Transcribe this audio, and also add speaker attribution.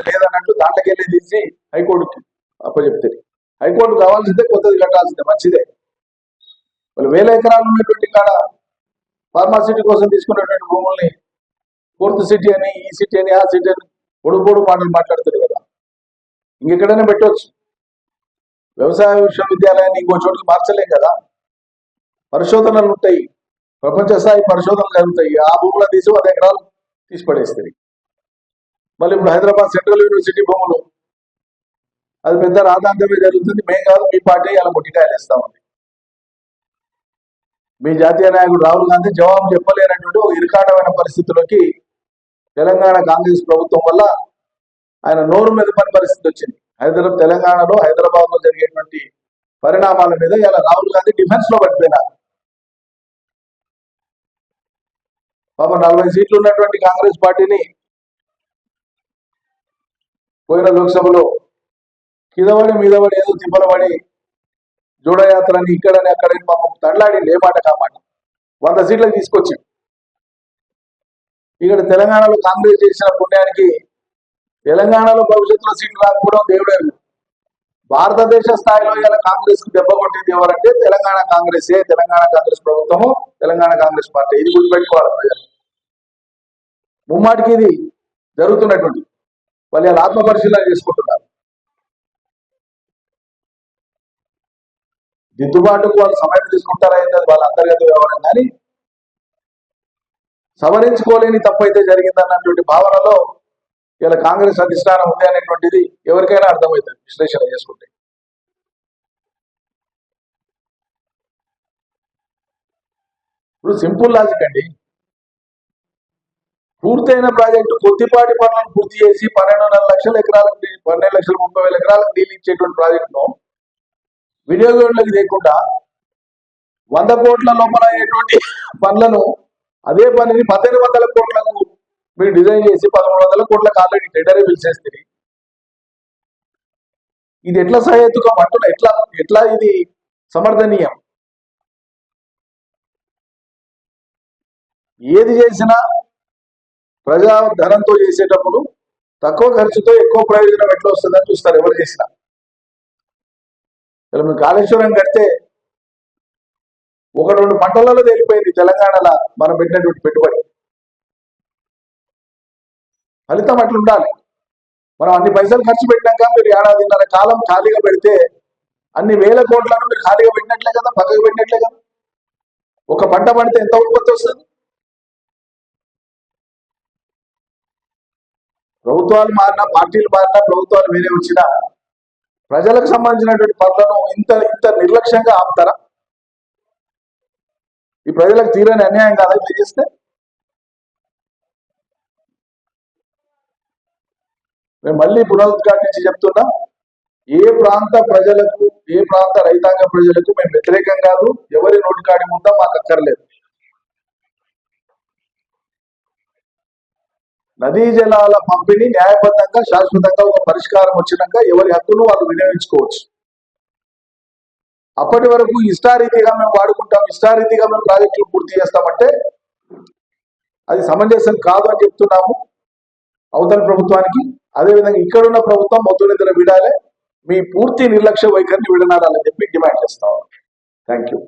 Speaker 1: లేదన్నట్టు దాంట్లోకెళ్ళి తీసి హైకోర్టుకి అప్పచెప్తే హైకోర్టు కావాల్సిందే కొత్తది కట్టాల్సిందే మంచిదే. వాళ్ళు 1000 ఎకరాలు ఉన్నటువంటి కాడ ఫార్మాసిటీ కోసం తీసుకున్నటువంటి భూముల్ని ఫోర్త్ సిటీ అని ఈ సిటీ అని ఆ సిటీ అని పొడుగు మాటలు మాట్లాడుతారు కదా. ఇంకెక్కడైనా పెట్టవచ్చు. వ్యవసాయ విశ్వవిద్యాలయాన్ని ఇంకో చోటుకి మార్చలేం కదా. పరిశోధనలు ఉంటాయి, ప్రపంచ స్థాయి పరిశోధనలు జరుగుతాయి. ఆ భూములను తీసి 100 ఎకరాలు తీసి పడేస్తారు. మళ్ళీ ఇప్పుడు హైదరాబాద్ సెంట్రల్ యూనివర్సిటీ భూములు అది పెద్ద రాధాంతమే జరుగుతుంది. మేం కాదు మీ పార్టీ అలా ముట్టికాయలు ఇస్తామండి. మీ జాతీయ నాయకుడు రాహుల్ గాంధీ జవాబు చెప్పలేనటువంటి ఒక ఇరుకాటమైన పరిస్థితుల్లోకి తెలంగాణ కాంగ్రెస్ ప్రభుత్వం వల్ల ఆయన నోరు మెదపని పరిస్థితి వచ్చింది. తెలంగాణలో హైదరాబాద్ లో జరిగేటువంటి పరిణామాల మీద ఇలా రాహుల్ గాంధీ డిఫెన్స్ లో పడిపోయినారు. పాప 40 సీట్లు ఉన్నటువంటి కాంగ్రెస్ పార్టీని పోయిన లోక్సభలో కిందపడి మీదపడి ఏదో తిప్పలపడి జోడయాత్రని ఇక్కడని అక్కడని పాపం తడలాడి లేమాట కామాట 100 సీట్లకు తీసుకొచ్చి ఇక్కడ తెలంగాణలో కాంగ్రెస్ చేసిన పుణ్యానికి తెలంగాణలో భవిష్యత్తులో సీట్లు రాకపోవడం దేవుడే. భారతదేశ స్థాయిలో ఇలా కాంగ్రెస్ కు దెబ్బ కొట్టింది ఎవరంటే తెలంగాణ కాంగ్రెసే, తెలంగాణ కాంగ్రెస్ ప్రభుత్వము, తెలంగాణ కాంగ్రెస్ పార్టీ. ఇది గుర్తుపెట్టుకోవాలి ప్రజలు. ముమ్మాటికి ఇది జరుగుతున్నటువంటి వాళ్ళు ఇలా ఆత్మ పరిశీలన చేసుకుంటున్నారు. దిద్దుబాటుకు వాళ్ళు సమయం తీసుకుంటారా ఏంటది వాళ్ళ అంతర్గత వ్యవహారం. కానీ సవరించుకోలేని తప్పైతే జరిగిందన్నటువంటి భావనలో ఇలా కాంగ్రెస్ అధిష్టానం ఉంది అనేటువంటిది ఎవరికైనా అర్థమవుతుంది విశ్లేషణ చేసుకుంటే. ఇప్పుడు సింపుల్ లాజిక్ అండి. పూర్తయిన ప్రాజెక్టు కొద్దిపాటి పనులను పూర్తి చేసి 12.5 లక్షల ఎకరాలకు 12,30,000 ఎకరాలకు నీళ్ళు ఇచ్చేటువంటి ప్రాజెక్టును వినియోగంలోకి లేకుండా 100 కోట్ల లోపల అయ్యేటువంటి పనులను అదే పనిని 1,800 కోట్లకు మీరు డిజైన్ చేసి 1,300 కోట్లకు ఆల్రెడీ టెండరే పిలిచేస్తే ఇది ఎట్లా సహేతుకం అంటున్నా? ఎట్లా ఇది సమర్థనీయం? ఏది చేసినా ప్రజా ధనంతో చేసేటప్పుడు తక్కువ ఖర్చుతో ఎక్కువ ప్రయోజనం ఎట్లా వస్తుందని చూస్తారు ఎవరు చేసినా. ఇలా మీరు కాళేశ్వరం కడితే 1-2 పంటలలో తేలిపోయింది తెలంగాణలో మనం పెట్టినటువంటి పెట్టుబడి. ఫలితం అట్లా ఉండాలి. మనం అన్ని పైసలు ఖర్చు పెట్టినాక మీరు 1.5 కాలం ఖాళీగా పెడితే అన్ని 1000 కోట్లను మీరు ఖాళీగా పెట్టినట్లే కదా, పక్కకు పెట్టినట్లే కదా. ఒక పంట పండితే ఎంత ఉత్పత్తి వస్తుంది? ప్రభుత్వాలు మారినా, పార్టీలు మారినా, ప్రభుత్వాలు వేరే వచ్చినా ప్రజలకు సంబంధించినటువంటి పనులను ఇంత నిర్లక్ష్యంగా ఆపుతారా? ఈ ప్రజలకు తీరని అన్యాయం కాదా ఇట్లా చేస్తే? మేము మళ్ళీ పునరుద్ఘాటించి చెప్తున్నా, ఏ ప్రాంత ప్రజలకు, ఏ ప్రాంత రైతాంగ ప్రజలకు మేము వ్యతిరేకం కాదు. ఎవరి నోటికాడి ముందా మాకు అక్కర్లేదు. నదీ జలాల పంపిణీ న్యాయబద్ధంగా, శాశ్వతంగా ఒక పరిష్కారం వచ్చినాక ఎవరి హక్కును వాళ్ళు వినియోగించుకోవచ్చు. అప్పటి వరకు ఇష్టారీతిగా మేము వాడుకుంటాం, ఇష్టారీతిగా మేము ప్రాజెక్టులు పూర్తి చేస్తామంటే అది సమంజసం కాదు అని చెప్తున్నాము అవతల ప్రభుత్వానికి. అదేవిధంగా ఇక్కడున్న ప్రభుత్వం మొత్తం నిద్ర విడాలే, మీ పూర్తి నిర్లక్ష్య వైఖరిని విడనాడాలని చెప్పి డిమాండ్ చేస్తాము. Thank you.